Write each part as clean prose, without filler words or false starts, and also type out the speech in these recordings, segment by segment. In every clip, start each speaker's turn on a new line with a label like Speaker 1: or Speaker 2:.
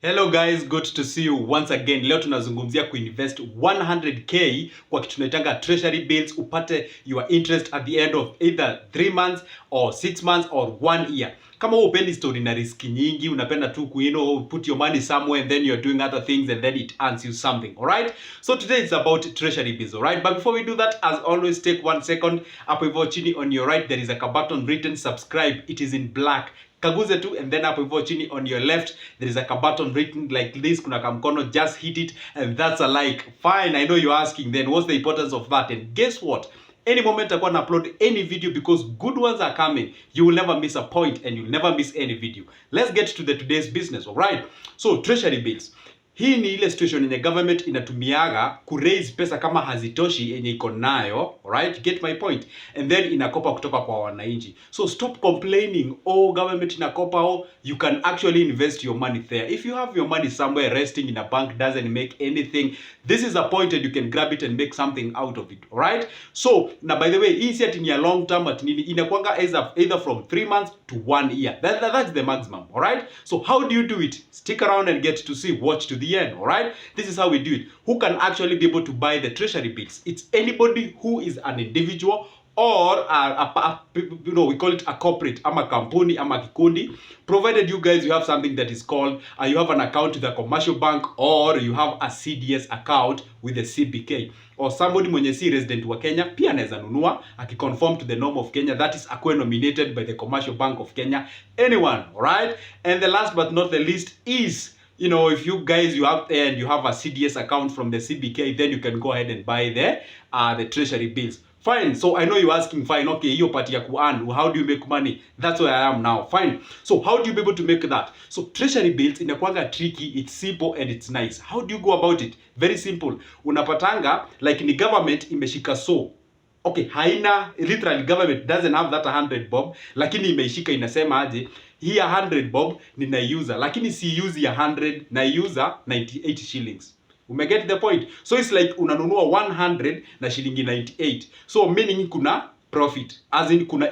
Speaker 1: Hello guys, good to see you once again. Leo tunazungumzia kuinvest 100k kwa kitu tunaitanga treasury bills upate your interest at the end of either 3 months or 6 months or 1 year. Kama wewe upendi story na risk nyingi, unapenda tu put your money somewhere and then you're doing other things and then it earns you something, all right? So today it's about treasury bills, all right? But before we do that, as always, take 1 second. Hapo hivyo chini on your right there is a button written subscribe. It is in black. Kaguze tu, and then hapo hivyo chini on your left there is a button written like this, kuna kamkono, just hit it and that's a like. Fine, I know you're asking then what's the importance of that, and guess what, any moment I can upload any video because good ones are coming. You will never miss a point and you'll never miss any video. Let's get to today's business, all right? So treasury bills, hii ni ile situation yenye government inatumiaga ku raise pesa kama hazitoshi yenye iko nayo, right? Get my point? And then inakopa kutoka kwa wananchi. So stop complaining, oh government inakopa, oh you can actually invest your money there. If you have your money somewhere resting in a bank doesn't make anything, this is a point and you can grab it and make something out of it, all right? So na by the way, hii si ati ni a long term at nini, inakuanga either from 3 months to 1 year. That's the maximum, all right? So how do you do it? Stick around and get to see, watch to the end, all right? This is how we do it. Who can actually be able to buy the treasury bills? It's anybody who is an individual or we call it a corporate, ama kampuni, ama kikundi, provided you guys you have something that is called you have an account with a commercial bank or you have a CDS account with the CBK, or somebody mwenye si resident wa Kenya pia anaweza nunua akiconform to the norm of Kenya, that is akuwe nominated by the Commercial Bank of Kenya, anyone, all right? And the last but not the least is, you know, if you guys you have there and you have a CDS account from the CBK, then you can go ahead and buy the treasury bills. Fine. So I know you're asking, fine, okay, hiyo part ya ku-earn, how do you make money? That's where I am now. Fine. So how do you be able to make that? So treasury bills inakuanga tricky, it's simple and it's nice. How do you go about it? Very simple. Unapatanga like ni government imeshika so. Okay, haina literally government doesn't have that 100 bob, lakini imeishika inasema aje, hii 100 bob ninaiuza, lakini si use ya 100 naiuza 98 shillings. Umeget the point? So it's like unanunua 100 na shilingi 98. So meaning kuna profit. As in kuna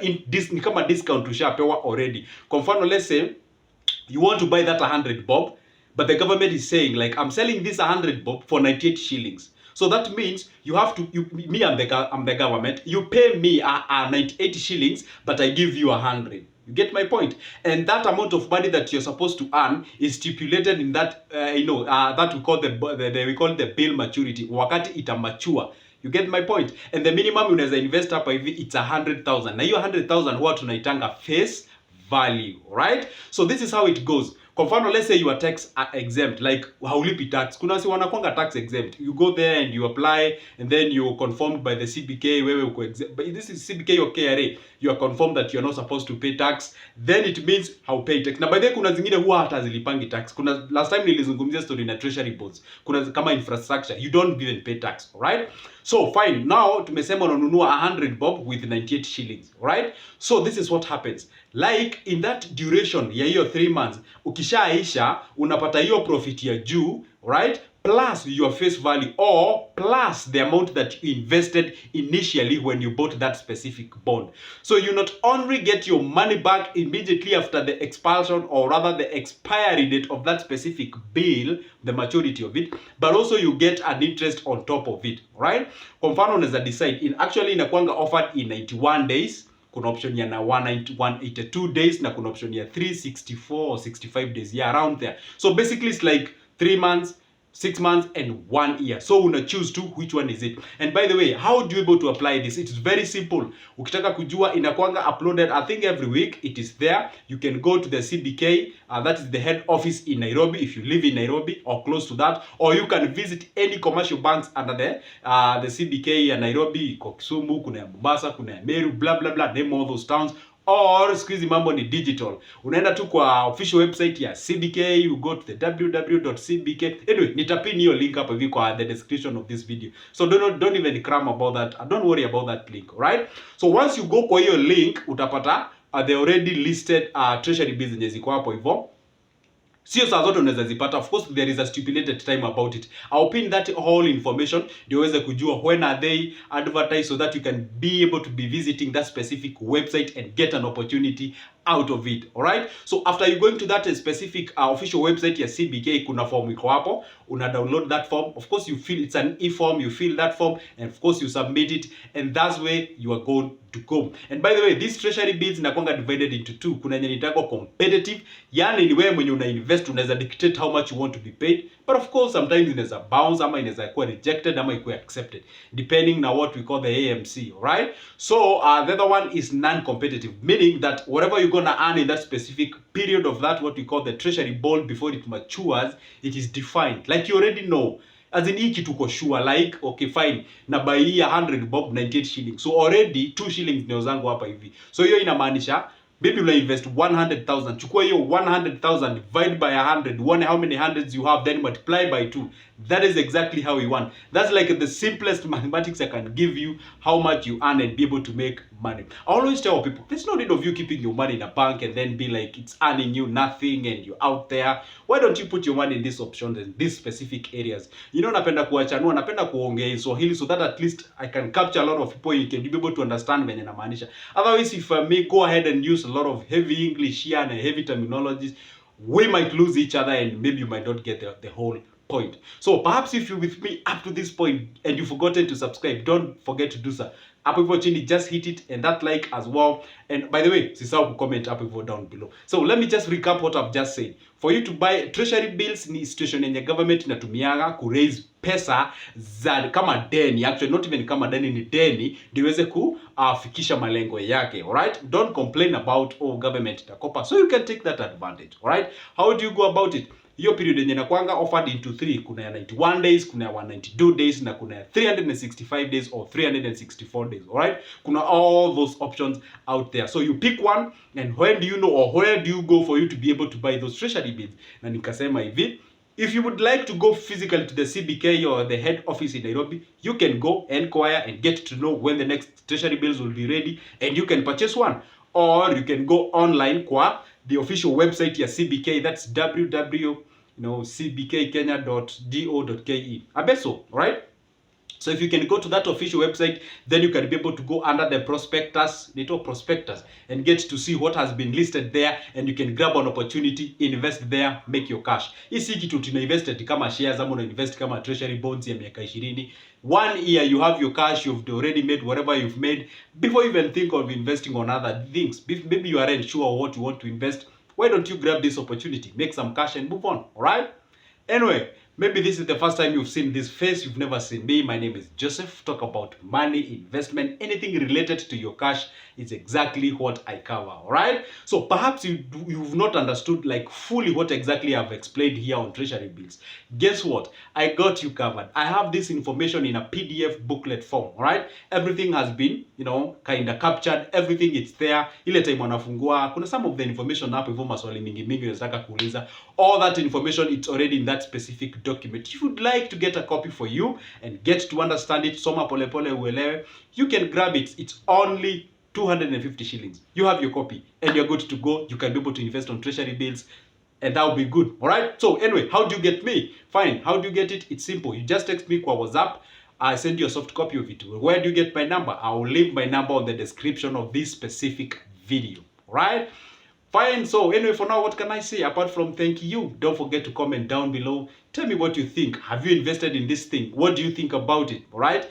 Speaker 1: ni kama discount ushapewa already. Kwa mfano, let's say you want to buy that 100 bob, but the government is saying like, I'm selling this 100 bob for 98 shillings. So that means you have to, I'm the government, you pay me a 98 shillings, but I give you 100. You get my point? And that amount of money that you're supposed to earn is stipulated in that, that we call the bill maturity. Wakati ita mature. You get my point? And the minimum unaweza invest hapa hivi, it's 100,000. Na hiyo 100,000 huwa tunaitanga face value, right? So this is how it goes. Kwa mfano, let's say you are tax exempt, like haulipi tax. Kuna si wanakwanga tax exempt. You go there and you apply and then you're confirmed by the CBK, wewe uko exempt. But this is CBK or KRA. You are confirmed that you're not supposed to pay tax. Then it means haupay tax. Na by the way, kuna zingine huwa hata zilipangi tax. Kuna last time nilizungumzia story na treasury bills. Kuna kama infrastructure, you don't even pay tax, right? So fine, now tumesema unanunua 100 bob with 98 shillings, right? So this is what happens. Like in that duration ya hiyo 3 months, ukishaisha unapata hiyo profit ya juu, right? Plus your face value or plus the amount that you invested initially when you bought that specific bond. So you not only get your money back immediately after the expulsion, or rather the expiry date of that specific bill, the maturity of it, but also you get an interest on top of it, right? Kwa mfano unaweza decide, actually inakuanga offered in 91 days, kuna option ya na 182 days, na kuna option ya 364 or 65 days, yeah, around there. So basically it's like 3 months, 6 months and 1 year. So una choose to which one is it. And by the way, how do you able to apply this? It's very simple. Ukitaka kujua inakuanga uploaded, I think every week it is there. You can go to the CBK, that is the head office in Nairobi if you live in Nairobi or close to that, or you can visit any commercial banks under the CBK ya Nairobi, Kisumu, kuna ya Mombasa, kuna ya Meru, blah blah blah, name all those towns. Or siku hizi mambo ni digital. Unaenda tu kwa official website ya CBK, you go to the www.cbk. Anyway, nitapin hiyo link hapo hivi kwa the description of this video. So don't even cram about that. Don't worry about that link, right? So once you go kwa hiyo link, utapata the already listed treasury bills zenye ziko hapo hivyo. Sio saa zote unaweza zipata. Of course there is a stipulated time about it. I'll pin that whole information ndio uweze kujua when are they advertised, so that you can be able to be visiting that specific website and get an opportunity out of it. Alright, so after you going to that specific official website ya CBK, kuna form iko hapo, una download that form. Of course you fill, it's an e-form, you fill that form and of course you submit it, and that's where you are going to go. And by the way, these treasury bills inakwanga divided into two. Kuna yenye inaitwa competitive, yani ni wewe mwenye una invest unaweza dictate how much you want to be paid, but of course sometimes inaweza bounce ama inaweza kuwa rejected ama ikuwe accepted depending na what we call the AMC. Alright, so the other one is non-competitive, meaning that whatever you're gonna earn in that specific period of that what we call the treasury bill before it matures, it is defined, like you already know. As in hii kitu ko sure, like okay fine, na buy hii 100 bob 98 shillings, so already 2 shillings ndio zangu hapa hivi. So hiyo inamaanisha maybe una invest 100,000, chukua hiyo 100,000 divide by 100, uone how many hundreds you have, then multiply by 2. That is exactly how we want. That's like the simplest mathematics I can give you, how much you earn and be able to make money. I always tell people, there's no need of you keeping your money in a bank and then be like it's earning you nothing and you're out there. Why don't you put your money in these options and these specific areas? You know, napenda kuachanua, napenda kuongea Swahili so that at least I can capture a lot of people, you can be able to understand venye namaanisha. Otherwise, if I may go ahead and use a lot of heavy English here and heavy terminologies, we might lose each other and maybe you might not get the whole point. So perhaps if you're with me up to this point and you've forgotten to subscribe, don't forget to do so. Up hivyo chini, just hit it and that like as well. And by the way, sisahau comment up hivyo down below. So let me just recap what I've just said. For you to buy treasury bills, ni situation yenye government inatumiaga ku raise pesa za kama deni, actually not even kama deni, ni deni ndio iweze kufikisha malengo yake. Alright, don't complain about government itakopa, so you can take that advantage. Alright, how do you go about it? Hiyo period yenye nakwanga offered into 3, kuna ya 91 days, kuna ya 192 days na kuna ya 365 days or 364 days. Alright, kuna all those options out there, so you pick one. And when do you know, or where do you go for you to be able to buy those treasury bills? Na nikasema hivi, if you would like to go physically to the CBK or the head office in Nairobi, you can go inquire and get to know when the next treasury bills will be ready and you can purchase one. Or you can go online kwa the official website ya CBK, that's www.cbkkenya.go.ke. Abeso, right? So if you can go to that official website, then you can be able to go under the prospectus, little prospectus, and get to see what has been listed there, and you can grab an opportunity, invest there, make your cash. Hii si kitu tuna invested kama shares ama una invest kama treasury bonds ya miaka 20. 1 year you have your cash, you've already made whatever you've made before you even think of investing on other things. Maybe you aren't sure what you want to invest. Why don't you grab this opportunity, make some cash and move on, all right? Anyway, maybe this is the first time you've seen this face, you've never seen me. My name is Joseph. Talk about money, investment, anything related to your cash is exactly what I cover, all right? So perhaps you've not understood like fully what exactly I've explained here on treasury bills. Guess what? I got you covered. I have this information in a PDF booklet form, all right? Everything has been, you know, kind of captured. Everything is there. Ile time wanafungua, kuna some of the information hapo hivyo, maswali mingi unataka kuuliza. All that information, it's already in that specific document. If you'd like to get a copy for you and get to understand it, soma pole pole uelewe, you can grab it. It's only 250 shillings. You have your copy and you're good to go. You can be able to invest on treasury bills and that will be good. All right. So anyway, how do you get me? Fine. How do you get it? It's simple. You just text me kwa WhatsApp. I send you a soft copy of it. Where do you get my number? I will leave my number on the description of this specific video. All right. Fine. So anyway, for now, what can I say apart from thank you? Don't forget to comment down below. Tell me what you think. Have you invested in this thing? What do you think about it? All right.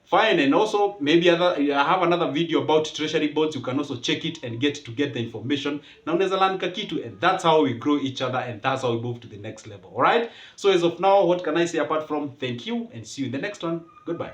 Speaker 1: Fine. And also maybe I have another video about treasury bonds. You can also check it and get the information. Now unaweza learn kitu, and that's how we grow each other, and that's how we move to the next level. All right. So as of now, what can I say apart from thank you, and see you in the next one. Goodbye.